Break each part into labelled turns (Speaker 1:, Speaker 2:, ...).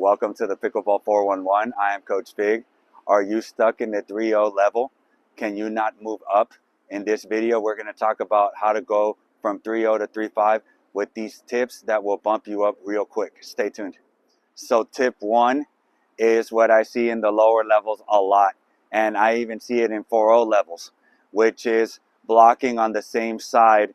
Speaker 1: Welcome to the Pickleball 411. I am Coach Big. Are you stuck in the 3-0 level? Can you not move up? In this video, we're going to talk about how to go from 3-0 to 3-5 with these tips that will bump you up real quick. Stay tuned. So tip 1 is what I see in the lower levels a lot, and I even see it in 4-0 levels, which is blocking on the same side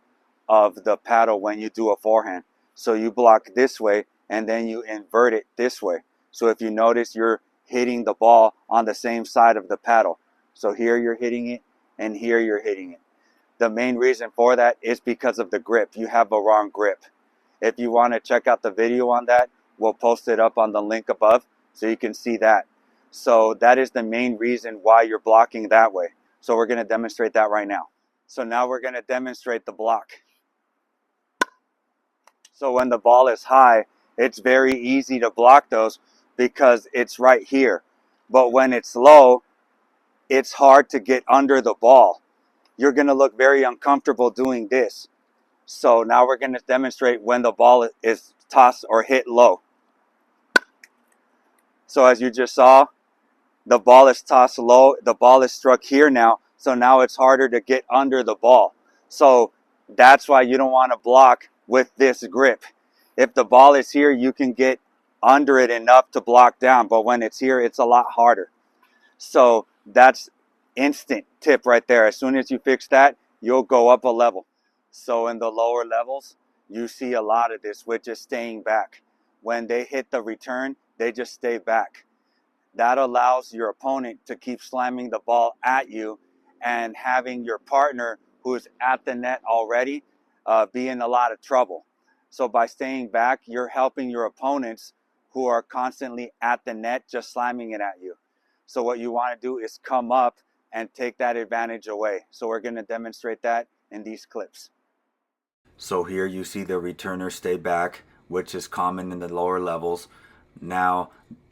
Speaker 1: of the paddle when you do a forehand. So you block this way and then you invert it this way. So if you notice, you're hitting the ball on the same side of the paddle. So here you're hitting it and here you're hitting it. The main reason for that is because of the grip. You have a wrong grip. If you want to check out the video on that, we'll post it up on the link above so you can see that. So that is the main reason why you're blocking that way. So we're going to demonstrate that right now. So now we're going to demonstrate the block. So when the ball is high, it's very easy to block those because it's right here. But when it's low, it's hard to get under the ball. You're going to look very uncomfortable doing this. So now we're going to demonstrate when the ball is tossed or hit low. So as you just saw, the ball is tossed low. The ball is struck here now. So now it's harder to get under the ball. So that's why you don't want to block with this grip. If the ball is here, you can get under it enough to block down. But when it's here, it's a lot harder. So that's instant tip right there. As soon as you fix that, you'll go up a level. So in the lower levels, you see a lot of this, which is staying back. When they hit the return, they just stay back. That allows your opponent to keep slamming the ball at you and having your partner who's at the net already be in a lot of trouble. So by staying back, you're helping your opponents who are constantly at the net just slamming it at you. So what you want to do is come up and take that advantage away. So we're going to demonstrate that in these clips.
Speaker 2: So here you see the returner stay back, which is common in the lower levels. Now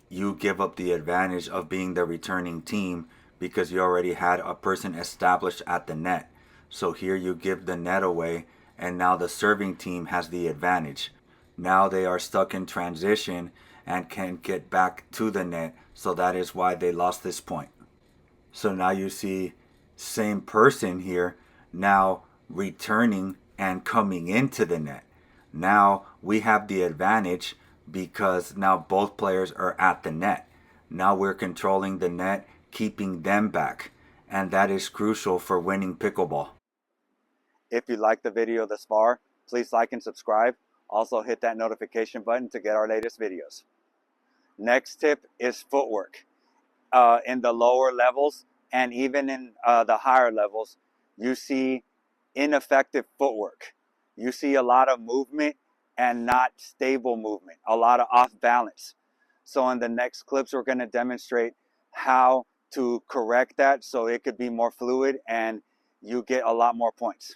Speaker 2: you give up the advantage of being the returning team because you already had a person established at the net. So here you give the net away, and now the serving team has the advantage. Now they are stuck in transition and can't get back to the net, so that is why they lost this point. So now you see same person here now returning and coming into the net. Now we have the advantage because now both players are at the net. Now we're controlling the net, keeping them back, and that is crucial for winning pickleball.
Speaker 1: If you liked the video thus far, please like and subscribe. Also hit that notification button to get our latest videos. Next tip is footwork. In the lower levels and even in the higher levels, you see ineffective footwork. You see a lot of movement and not stable movement, a lot of off balance. So in the next clips, we're going to demonstrate how to correct that so it could be more fluid and you get a lot more points.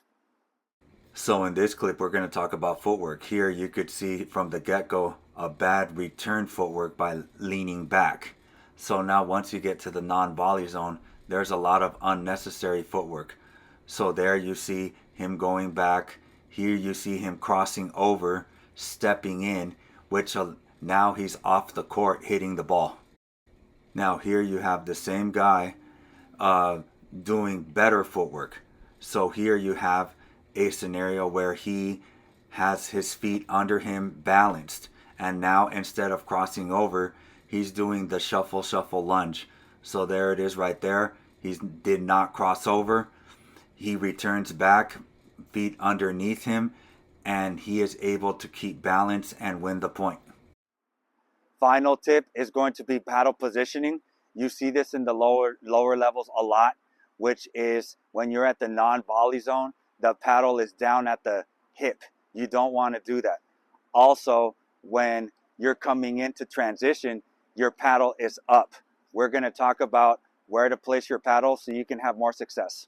Speaker 2: So in this clip, we're going to talk about footwork. Here you could see from the get-go a bad return footwork by leaning back. So now once you get to the non-volley zone, there's a lot of unnecessary footwork. So there you see him going back. Here you see him crossing over, stepping in, which now he's off the court hitting the ball. Now here you have the same guy doing better footwork. So here you have a scenario where he has his feet under him balanced, and now instead of crossing over, he's doing the shuffle lunge. So there it is right there. He did not cross over. He returns back, feet underneath him, and he is able to keep balance and win the point.
Speaker 1: Final tip is going to be paddle positioning. You see this in the lower levels a lot, which is when you're at the non-volley zone, the paddle is down at the hip. You don't want to do that. Also, when you're coming into transition, your paddle is up. We're going to talk about where to place your paddle so you can have more success.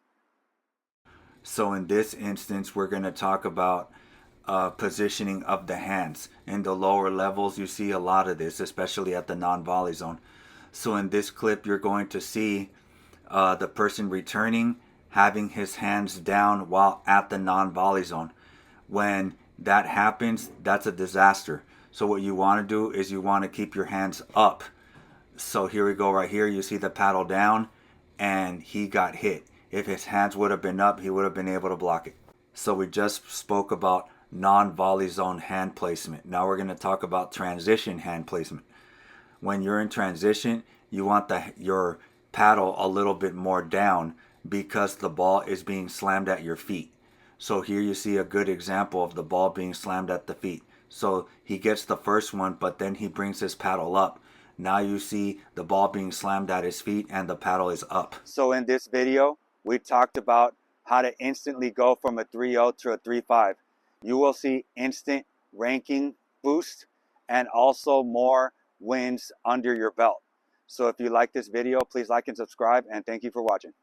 Speaker 2: So in this instance, we're going to talk about positioning of the hands. In the lower levels, you see a lot of this, especially at the non-volley zone. So in this clip, you're going to see the person returning having his hands down while at the non-volley zone. When that happens, that's a disaster. So what you want to do is you want to keep your hands up. So here we go right here. You see the paddle down and he got hit. If his hands would have been up, he would have been able to block it. So we just spoke about non-volley zone hand placement. Now we're going to talk about transition hand placement. When you're in transition, you want your paddle a little bit more down because the ball is being slammed at your feet. So here you see a good example of the ball being slammed at the feet. So he gets the first one, but then he brings his paddle up. Now you see the ball being slammed at his feet and the paddle is up.
Speaker 1: So in this video, we talked about how to instantly go from a 3-0 to a 3-5. You will see instant ranking boost and also more wins under your belt. So if you like this video, please like and subscribe, and thank you for watching.